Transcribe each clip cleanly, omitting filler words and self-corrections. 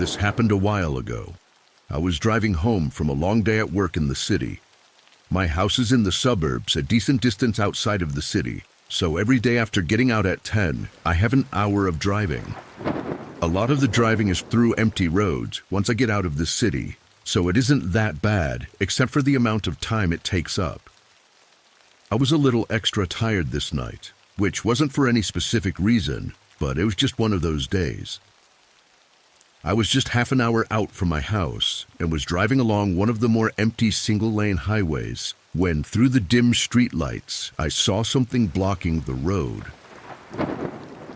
This happened a while ago. I was driving home from a long day at work in the city. My house is in the suburbs, a decent distance outside of the city, so every day after getting out at 10, I have an hour of driving. A lot of the driving is through empty roads once I get out of the city, so it isn't that bad, except for the amount of time it takes up. I was a little extra tired this night, which wasn't for any specific reason, but it was just one of those days. I was just half an hour out from my house and was driving along one of the more empty single-lane highways when, through the dim street lights, I saw something blocking the road.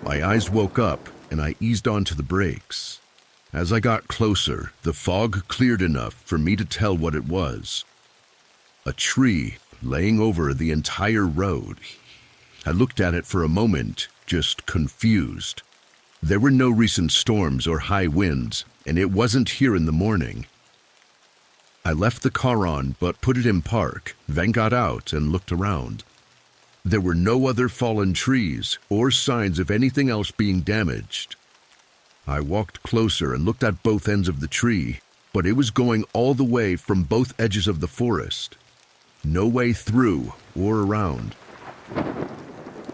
My eyes woke up and I eased onto the brakes. As I got closer, the fog cleared enough for me to tell what it was. A tree laying over the entire road. I looked at it for a moment, just confused. There were no recent storms or high winds, and it wasn't here in the morning. I left the car on but put it in park, then got out and looked around. There were no other fallen trees or signs of anything else being damaged. I walked closer and looked at both ends of the tree, but it was going all the way from both edges of the forest. No way through or around.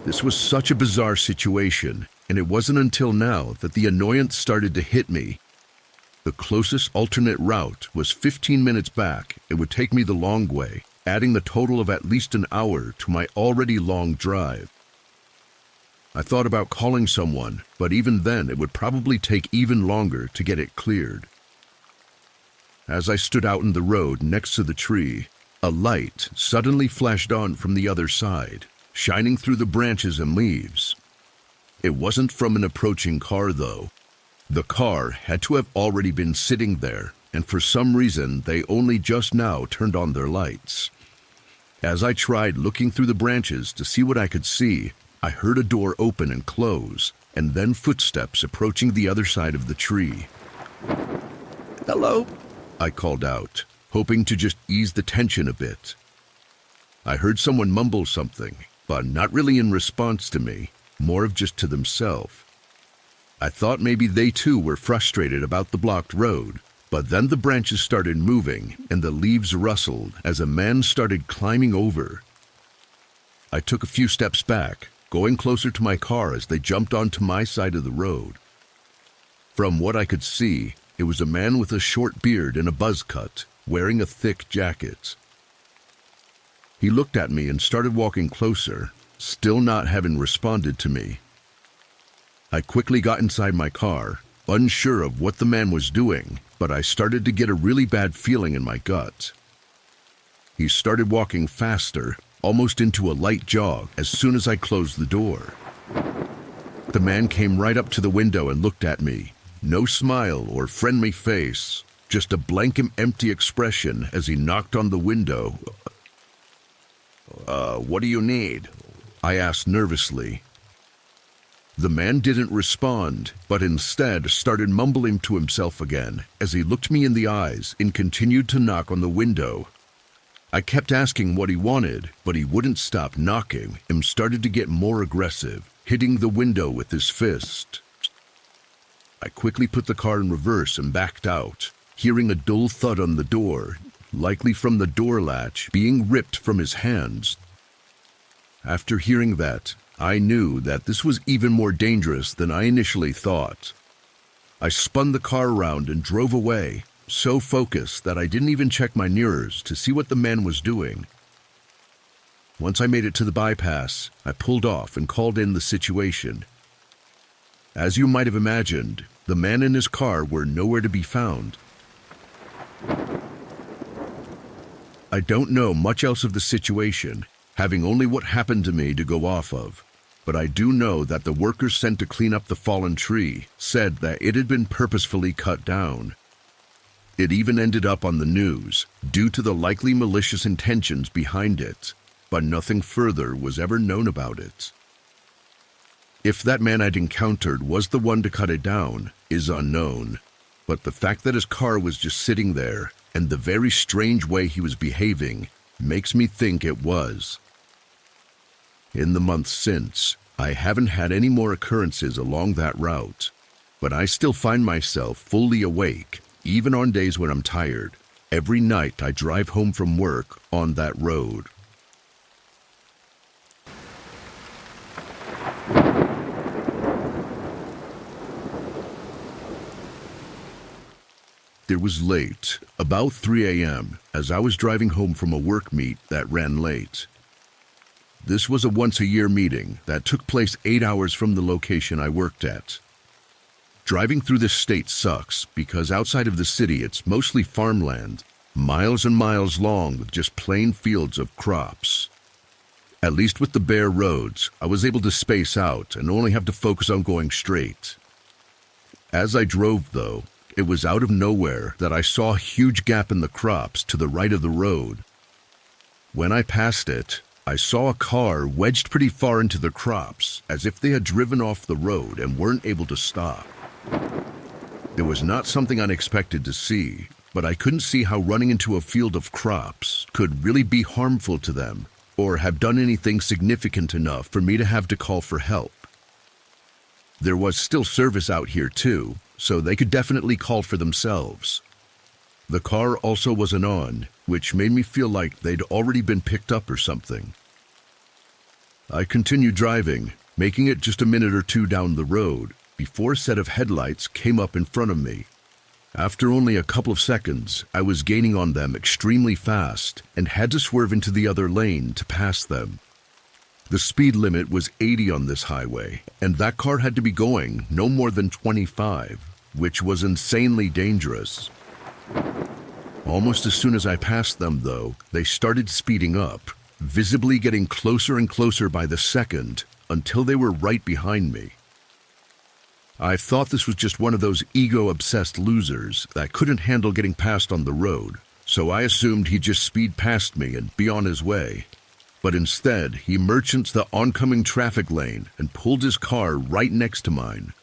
This was such a bizarre situation, and it wasn't until now that the annoyance started to hit me. The closest alternate route was 15 minutes back. It would take me the long way, adding the total of at least an hour to my already long drive. I thought about calling someone, but even then it would probably take even longer to get it cleared. As I stood out in the road next to the tree, a light suddenly flashed on from the other side, shining through the branches and leaves. It wasn't from an approaching car, though. The car had to have already been sitting there, and for some reason they only just now turned on their lights. As I tried looking through the branches to see what I could see, I heard a door open and close, and then footsteps approaching the other side of the tree. "Hello?" I called out, hoping to just ease the tension a bit. I heard someone mumble something, but not really in response to me, more of just to themselves. I thought maybe they too were frustrated about the blocked road, but then the branches started moving and the leaves rustled as a man started climbing over. I took a few steps back, going closer to my car as they jumped onto my side of the road. From what I could see, it was a man with a short beard and a buzz cut, wearing a thick jacket. He looked at me and started walking closer, still not having responded to me. I quickly got inside my car, unsure of what the man was doing, but I started to get a really bad feeling in my gut. He started walking faster, almost into a light jog, as soon as I closed the door. The man came right up to the window and looked at me. No smile or friendly face, just a blank and empty expression as he knocked on the window. What do you need?" I asked nervously. The man didn't respond, but instead started mumbling to himself again as he looked me in the eyes and continued to knock on the window. I kept asking what he wanted, but he wouldn't stop knocking and started to get more aggressive, hitting the window with his fist. I quickly put the car in reverse and backed out, hearing a dull thud on the door, likely from the door latch being ripped from his hands. After hearing that, I knew that this was even more dangerous than I initially thought. I spun the car around and drove away, so focused that I didn't even check my mirrors to see what the man was doing. Once I made it to the bypass, I pulled off and called in the situation. As you might have imagined, the man and his car were nowhere to be found. I don't know much else of the situation, having only what happened to me to go off of, but I do know that the workers sent to clean up the fallen tree said that it had been purposefully cut down. It even ended up on the news, due to the likely malicious intentions behind it, but nothing further was ever known about it. If that man I'd encountered was the one to cut it down is unknown, but the fact that his car was just sitting there and the very strange way he was behaving makes me think it was. In the months since, I haven't had any more occurrences along that route. but I still find myself fully awake, even on days when I'm tired. Every night I drive home from work on that road. It was late, about 3 a.m., as I was driving home from a work meet that ran late. This was a once-a-year meeting that took place 8 hours from the location I worked at. Driving through this state sucks because outside of the city it's mostly farmland, miles and miles long with just plain fields of crops. At least with the bare roads, I was able to space out and only have to focus on going straight. As I drove, though, it was out of nowhere that I saw a huge gap in the crops to the right of the road. When I passed it, I saw a car wedged pretty far into the crops, as if they had driven off the road and weren't able to stop. It was not something unexpected to see, but I couldn't see how running into a field of crops could really be harmful to them or have done anything significant enough for me to have to call for help. There was still service out here too, so they could definitely call for themselves. The car also wasn't on, which made me feel like they'd already been picked up or something. I continued driving, making it just a minute or two down the road before a set of headlights came up in front of me. After only a couple of seconds, I was gaining on them extremely fast and had to swerve into the other lane to pass them. The speed limit was 80 on this highway, and that car had to be going no more than 25, which was insanely dangerous. Almost as soon as I passed them, though, they started speeding up, visibly getting closer and closer by the second until they were right behind me. I thought this was just one of those ego-obsessed losers that couldn't handle getting passed on the road, so I assumed he'd just speed past me and be on his way. But instead, he merchants the oncoming traffic lane and pulled his car right next to mine.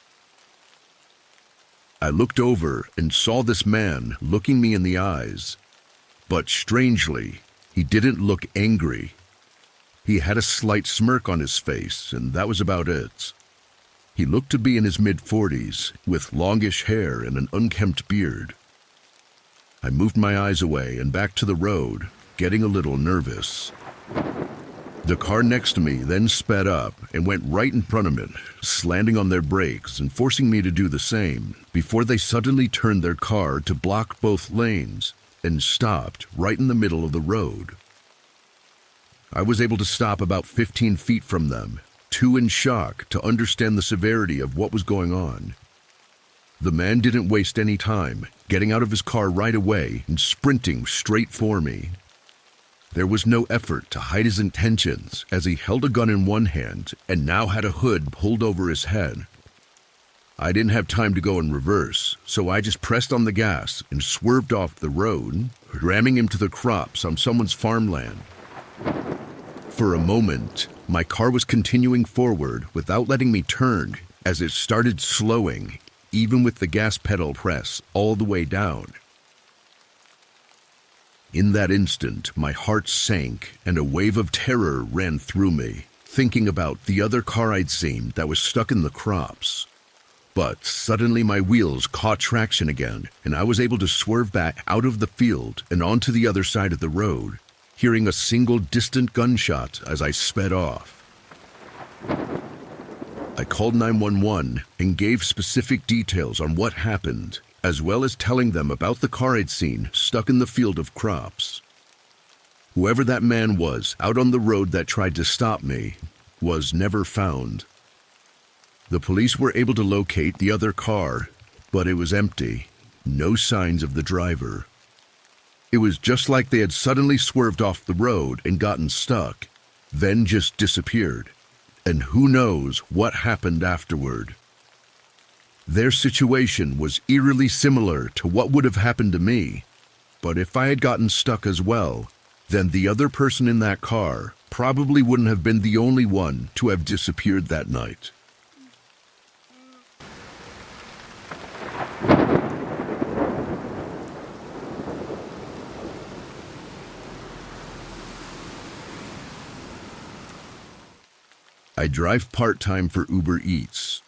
I looked over and saw this man looking me in the eyes. But strangely, he didn't look angry. He had a slight smirk on his face, and that was about it. He looked to be in his mid-40s, with longish hair and an unkempt beard. I moved my eyes away and back to the road, getting a little nervous. The car next to me then sped up and went right in front of me, slanting on their brakes and forcing me to do the same, before they suddenly turned their car to block both lanes and stopped right in the middle of the road. I was able to stop about 15 feet from them, too in shock to understand the severity of what was going on. The man didn't waste any time, getting out of his car right away and sprinting straight for me. There was no effort to hide his intentions, as he held a gun in one hand and now had a hood pulled over his head. I didn't have time to go in reverse, so I just pressed on the gas and swerved off the road, ramming him to the crops on someone's farmland. For a moment, my car was continuing forward without letting me turn as it started slowing, even with the gas pedal press all the way down. In that instant, my heart sank and a wave of terror ran through me, thinking about the other car I'd seen that was stuck in the crops. But suddenly my wheels caught traction again, and I was able to swerve back out of the field and onto the other side of the road, hearing a single distant gunshot as I sped off. I called 911 and gave specific details on what happened, as well as telling them about the car I'd seen stuck in the field of crops. Whoever that man was out on the road that tried to stop me was never found. The police were able to locate the other car, but it was empty, no signs of the driver. It was just like they had suddenly swerved off the road and gotten stuck, then just disappeared. And who knows what happened afterward. Their situation was eerily similar to what would have happened to me, but if I had gotten stuck as well, then the other person in that car probably wouldn't have been the only one to have disappeared that night. I drive part-time for Uber Eats.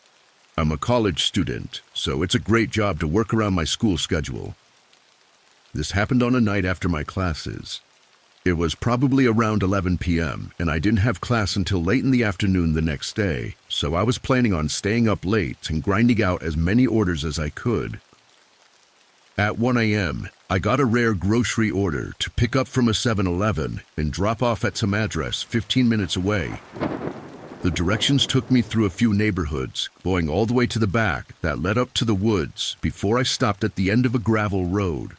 I'm a college student, so it's a great job to work around my school schedule. This happened on a night after my classes. It was probably around 11 p.m., and I didn't have class until late in the afternoon the next day, so I was planning on staying up late and grinding out as many orders as I could. At 1 a.m., I got a rare grocery order to pick up from a 7-Eleven and drop off at some address 15 minutes away. The directions took me through a few neighborhoods, going all the way to the back that led up to the woods before I stopped at the end of a gravel road.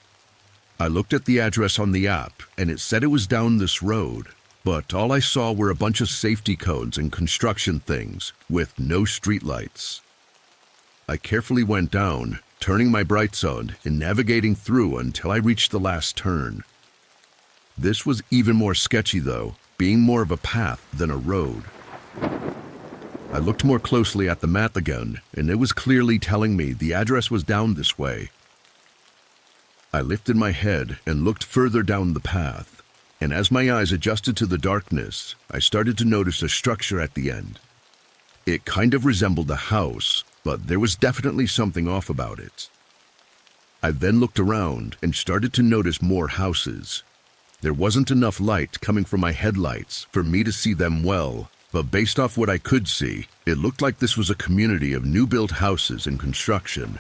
I looked at the address on the app, and it said it was down this road, but all I saw were a bunch of safety cones and construction things with no streetlights. I carefully went down, turning my brights on and navigating through until I reached the last turn. This was even more sketchy though, being more of a path than a road. I looked more closely at the map again, and it was clearly telling me the address was down this way. I lifted my head and looked further down the path, and as my eyes adjusted to the darkness, I started to notice a structure at the end. It kind of resembled a house, but there was definitely something off about it. I then looked around and started to notice more houses. There wasn't enough light coming from my headlights for me to see them well, but based off what I could see, it looked like this was a community of new-built houses in construction.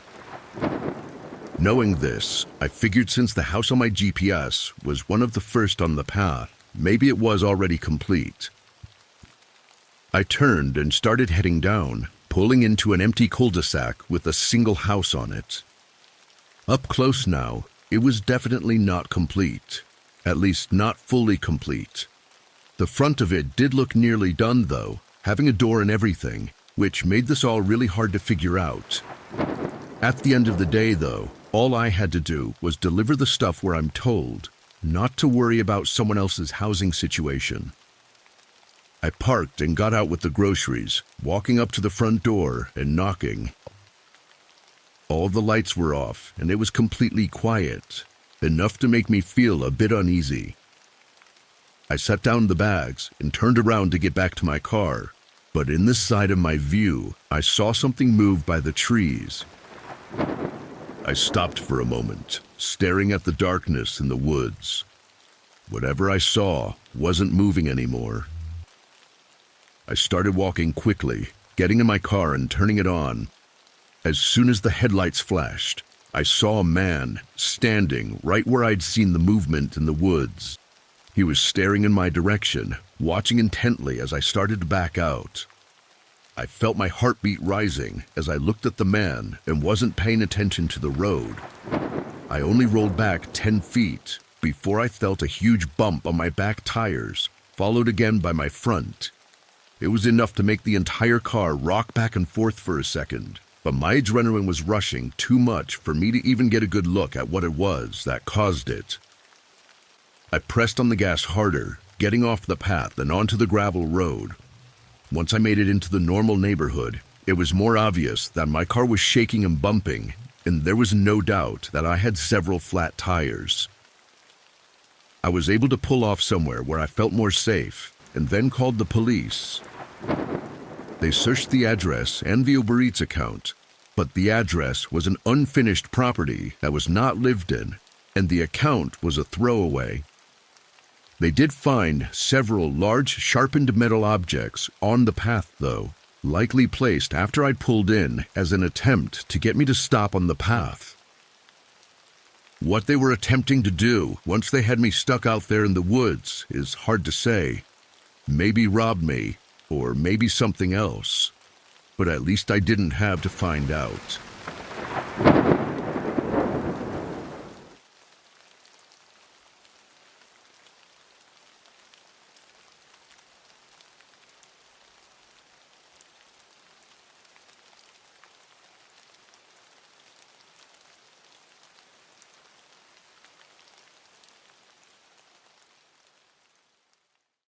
Knowing this, I figured since the house on my GPS was one of the first on the path, maybe it was already complete. I turned and started heading down, pulling into an empty cul-de-sac with a single house on it. Up close now, it was definitely not complete, at least not fully complete. The front of it did look nearly done though, having a door and everything, which made this all really hard to figure out. At the end of the day though, all I had to do was deliver the stuff where I'm told, not to worry about someone else's housing situation. I parked and got out with the groceries, walking up to the front door and knocking. All the lights were off and it was completely quiet, enough to make me feel a bit uneasy. I set down the bags and turned around to get back to my car, but in this side of my view, I saw something move by the trees. I stopped for a moment, staring at the darkness in the woods. Whatever I saw wasn't moving anymore. I started walking quickly, getting in my car and turning it on. As soon as the headlights flashed, I saw a man standing right where I'd seen the movement in the woods. He was staring in my direction, watching intently as I started to back out. I felt my heartbeat rising as I looked at the man and wasn't paying attention to the road. I only rolled back 10 feet before I felt a huge bump on my back tires, followed again by my front. It was enough to make the entire car rock back and forth for a second, but my adrenaline was rushing too much for me to even get a good look at what it was that caused it. I pressed on the gas harder, getting off the path and onto the gravel road. Once I made it into the normal neighborhood, it was more obvious that my car was shaking and bumping, and there was no doubt that I had several flat tires. I was able to pull off somewhere where I felt more safe, and then called the police. They searched the address and the Uber Eats account, but the address was an unfinished property that was not lived in, and the account was a throwaway. They did find several large sharpened metal objects on the path though, likely placed after I'd pulled in as an attempt to get me to stop on the path. What they were attempting to do once they had me stuck out there in the woods is hard to say. Maybe rob me, or maybe something else. But at least I didn't have to find out.